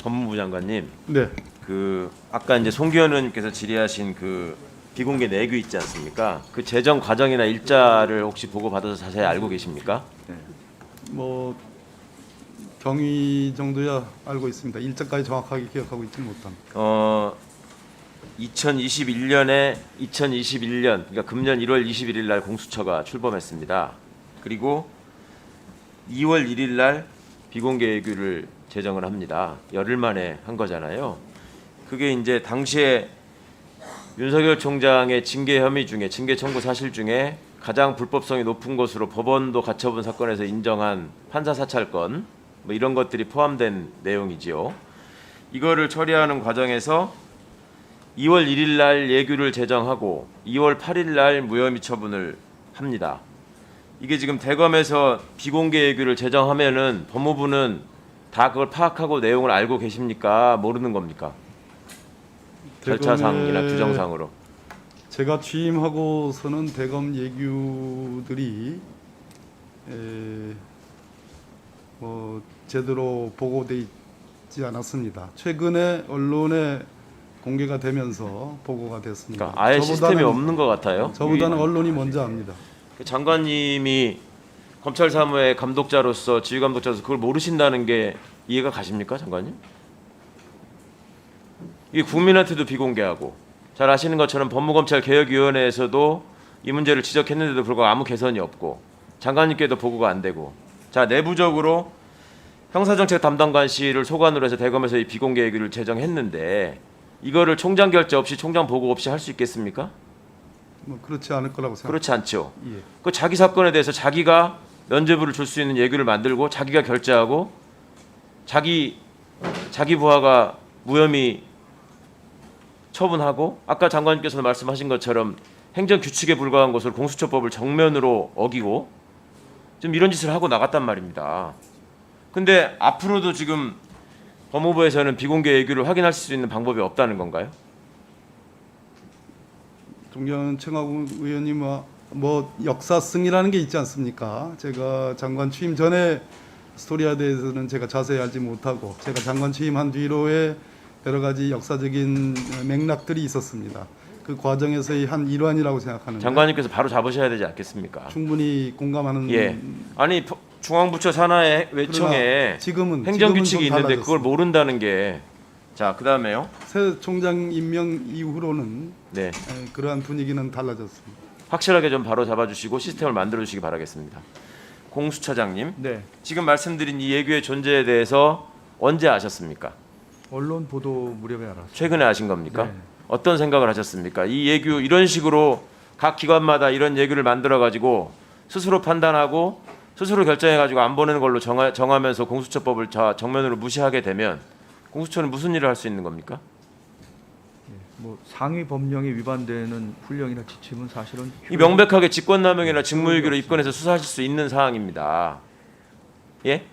법무부 장관님, 네. 그 아까 이제 송기현 의원님께서 질의하신 그 비공개 내규 있지 않습니까? 그 제정 과정이나 일자를 혹시 보고 받아서 자세히 알고 계십니까? 뭐 경위 정도야 알고 있습니다. 일자까지 정확하게 기억하고 있지는 못합니다. 2021년 그러니까 금년 1월 21일 날 공수처가 출범했습니다. 그리고 2월 1일 날 비공개 예규를 제정을 합니다. 열흘 만에 한 거잖아요. 그게 이제 당시에 윤석열 총장의 징계 혐의 중에 징계 청구 사실 중에 가장 불법성이 높은 것으로 법원도 가처분 사건에서 인정한 판사 사찰건 뭐 이런 것들이 포함된 내용이지요. 이거를 처리하는 과정에서 2월 1일 날 예규를 제정하고 2월 8일 날 무혐의 처분을 합니다. 이게 지금 대검에서 비공개 예규를 제정하면은 법무부는 다 그걸 파악하고 내용을 알고 계십니까? 모르는 겁니까? 절차상이나 규정상으로. 제가 취임하고서는 대검 예규들이 제대로 보고돼 있지 않았습니다. 최근에 언론에 공개가 되면서 보고가 됐습니다. 그러니까 아예 시스템이 없는 것 같아요. 저보다는 언론이 먼저 압니다. 장관님이 검찰 사무의 감독자로서 지휘감독자로서 그걸 모르신다는 게 이해가 가십니까, 장관님? 이게 국민한테도 비공개하고 잘 아시는 것처럼 법무검찰개혁위원회에서도 이 문제를 지적했는데도 불구하고 아무 개선이 없고 장관님께도 보고가 안 되고 자 내부적으로 형사정책 담당관실을 소관으로 해서 대검에서 이 비공개 예규를 제정했는데 이거를 총장 결재 없이 총장 보고 없이 할 수 있겠습니까? 뭐 그렇지 않을 거라고 생각합니다. 그렇지 않죠. 예. 그 자기 사건에 대해서 자기가 면죄부를 줄 수 있는 예규를 만들고 자기가 결재하고 자기 부하가 무혐의 처분하고 아까 장관님께서 말씀하신 것처럼 행정 규칙에 불과한 것을 공수처법을 정면으로 어기고 좀 이런 짓을 하고 나갔단 말입니다. 근데 앞으로도 지금 법무부에서는 비공개 예규를 확인할 수 있는 방법이 없다는 건가요? 존경하는 최강욱 의원님 뭐 역사성이라는 게 있지 않습니까? 제가 장관 취임 전에 스토리에 대해서는 제가 자세히 알지 못하고 제가 장관 취임한 뒤로의 여러 가지 역사적인 맥락들이 있었습니다. 그 과정에서의 한 일환이라고 생각하는데 장관님께서 바로 잡으셔야 되지 않겠습니까? 충분히 공감하는. 예. 아니 중앙부처 산하의 외청에 지금은 행정규칙이 좀 있는데 그걸 달라졌습니다. 모른다는 게 자 그다음에요. 새 총장 임명 이후로는 네. 그러한 분위기는 달라졌습니다. 확실하게 좀 바로 잡아주시고 시스템을 만들어주시기 바라겠습니다. 공수처장님, 네, 지금 말씀드린 이 예규의 존재에 대해서 언제 아셨습니까? 언론 보도 무렵에 알았어요. 최근에 아신 겁니까? 네. 어떤 생각을 하셨습니까? 이 예규 이런 식으로 각 기관마다 이런 예규를 만들어 가지고 스스로 판단하고 스스로 결정해 가지고 안 보내는 걸로 정하면서 공수처법을 정면으로 무시하게 되면 공수처는 무슨 일을 할 수 있는 겁니까? 뭐 상위 법령에 위반되는 훈령이나 지침은 사실은 이 명백하게 직권남용이나 직무유기로 입건해서 수사하실 수 있는 사항입니다. 예?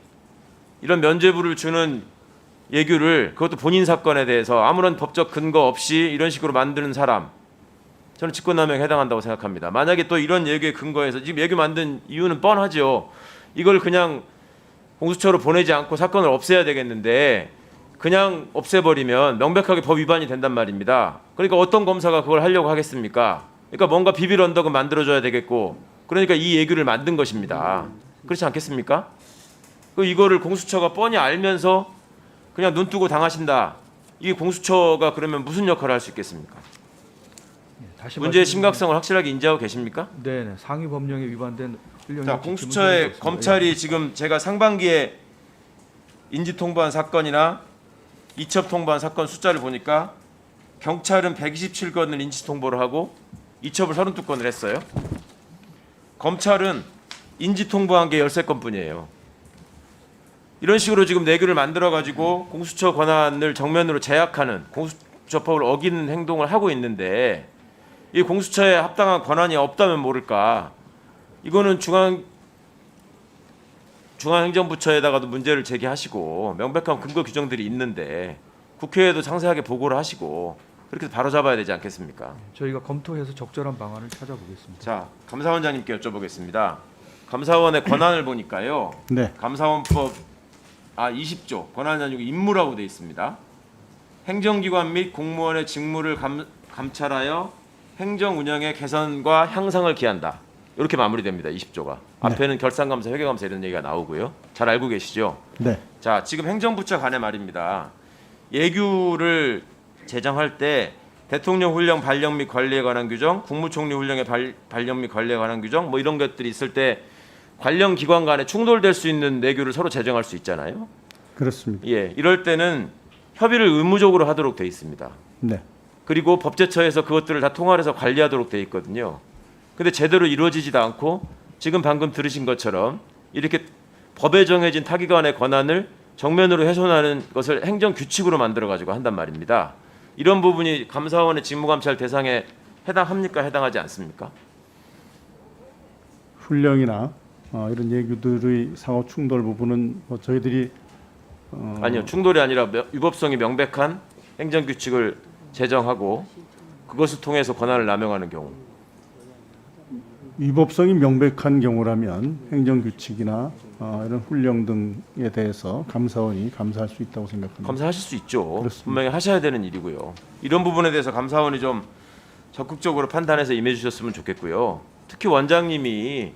이런 면죄부를 주는 예규를 그것도 본인 사건에 대해서 아무런 법적 근거 없이 이런 식으로 만드는 사람 저는 직권남용에 해당한다고 생각합니다. 만약에 또 이런 예규에 근거해서 지금 예규 만든 이유는 뻔하죠. 이걸 그냥 공수처로 보내지 않고 사건을 없애야 되겠는데 그냥 없애버리면 명백하게 법 위반이 된단 말입니다. 그러니까 어떤 검사가 그걸 하려고 하겠습니까? 그러니까 뭔가 비빌 언덕은 만들어줘야 되겠고 그러니까 이 예규를 만든 것입니다. 그렇지 않겠습니까? 이거를 공수처가 뻔히 알면서 그냥 눈 뜨고 당하신다. 이게 공수처가 그러면 무슨 역할을 할 수 있겠습니까? 다시 문제의 심각성을 확실하게 인지하고 계십니까? 네, 상위 법령에 위반된 훈령이나 자, 지침은 공수처의 소용이 없습니다. 검찰이 지금 제가 상반기에 인지 통보한 사건이나 이첩 통보한 사건 숫자를 보니까 경찰은 127건을 인지 통보를 하고 이첩을 32건을 했어요. 검찰은 인지 통보한 게 13건뿐이에요. 이런 식으로 지금 내규를 만들어 가지고 공수처 권한을 정면으로 제약하는 공수처법을 어기는 행동을 하고 있는데 이 공수처에 합당한 권한이 없다면 모를까? 이거는 중앙행정부처에다가도 문제를 제기하시고 명백한 근거 규정들이 있는데 국회에도 상세하게 보고를 하시고 그렇게 바로 잡아야 되지 않겠습니까? 저희가 검토해서 적절한 방안을 찾아보겠습니다. 자, 감사원장님께 여쭤보겠습니다. 감사원의 권한을 보니까요. 네. 감사원법 20조 권한자유구 임무라고 되어 있습니다. 행정기관 및 공무원의 직무를 감찰하여 행정 운영의 개선과 향상을 기한다. 이렇게 마무리됩니다. 20조가. 앞에는 결산감사, 회계감사 이런 얘기가 나오고요. 잘 알고 계시죠? 네. 자, 지금 행정부처 간에 말입니다. 예규를 제정할 때 대통령 훈령 발령 및 관리에 관한 규정, 국무총리 훈령의 발령 및 관리에 관한 규정, 뭐 이런 것들이 있을 때 관련 기관 간에 충돌될 수 있는 내규를 서로 제정할 수 있잖아요. 그렇습니다. 예, 이럴 때는 협의를 의무적으로 하도록 돼 있습니다. 네. 그리고 법제처에서 그것들을 다 통할해서 관리하도록 돼 있거든요. 근데 제대로 이루어지지도 않고 지금 방금 들으신 것처럼 이렇게 법에 정해진 타기관의 권한을 정면으로 훼손하는 것을 행정 규칙으로 만들어 가지고 한단 말입니다. 이런 부분이 감사원의 직무감찰 대상에 해당합니까? 해당하지 않습니까? 훈령이나 이런 예규들의 상호 충돌 부분은 뭐 저희들이 아니요, 충돌이 아니라 위법성이 명백한 행정 규칙을 제정하고 그것을 통해서 권한을 남용하는 경우. 위법성이 명백한 경우라면 행정규칙이나 이런 훈령 등에 대해서 감사원이 감사할 수 있다고 생각합니다. 감사하실 수 있죠. 그렇습니다. 분명히 하셔야 되는 일이고요. 이런 부분에 대해서 감사원이 좀 적극적으로 판단해서 임해 주셨으면 좋겠고요. 특히 원장님이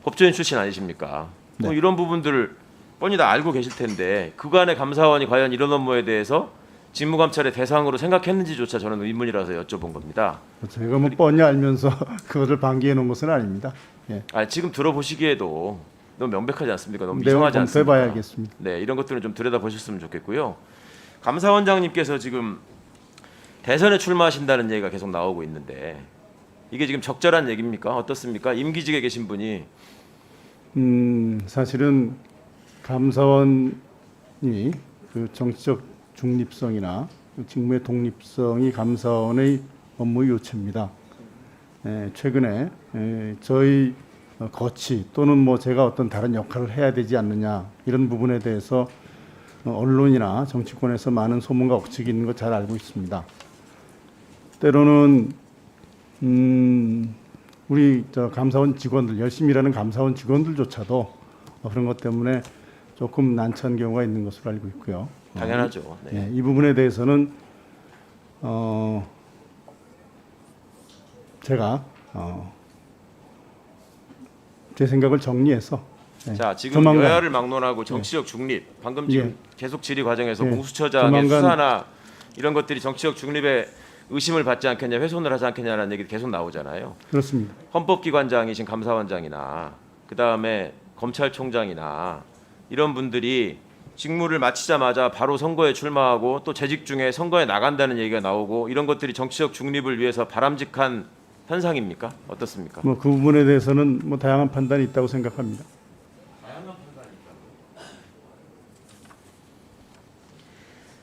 법조인 출신 아니십니까? 뭐 네. 이런 부분들을 뻔히 다 알고 계실 텐데 그간의 감사원이 과연 이런 업무에 대해서 직무감찰의 대상으로 생각했는지조차 저는 의문이라서 여쭤본 겁니다. 제가 뭐 뻔히 알면서 그것을 방기해 놓은 것은 아닙니다. 예. 지금 들어보시기에도 너무 명백하지 않습니까? 너무 내용 이상하지 않습니까? 검토해봐야겠습니다. 네, 이런 것들은 좀 들여다보셨으면 좋겠고요. 감사원장님께서 지금 대선에 출마하신다는 얘기가 계속 나오고 있는데 이게 지금 적절한 얘기입니까? 어떻습니까? 임기직에 계신 분이 사실은 감사원이 그 정치적 중립성이나 그 직무의 독립성이 감사원의 업무 요체입니다. 최근에 저희 거치 또는 뭐 제가 어떤 다른 역할을 해야 되지 않느냐 이런 부분에 대해서 언론이나 정치권에서 많은 소문과 억측이 있는 거 잘 알고 있습니다. 때로는 우리 감사원 직원들 열심히 일하는 감사원 직원들조차도 그런 것 때문에 조금 난처한 경우가 있는 것으로 알고 있고요. 당연하죠. 네. 이 부분에 대해서는 제가 제 생각을 정리해서 자, 지금 조만간 여야를 막론하고 정치적 중립, 방금 지금 예. 계속 질의 과정에서 예. 공수처장의 조만간 수사나 이런 것들이 정치적 중립에 의심을 받지 않겠냐, 훼손을 하지 않겠냐라는 얘기 계속 나오잖아요. 그렇습니다. 헌법기관장이신 감사원장이나 그 다음에 검찰총장이나 이런 분들이 직무를 마치자마자 바로 선거에 출마하고 또 재직 중에 선거에 나간다는 얘기가 나오고 이런 것들이 정치적 중립을 위해서 바람직한 현상입니까? 어떻습니까? 뭐 그 부분에 대해서는 뭐 다양한 판단이 있다고 생각합니다.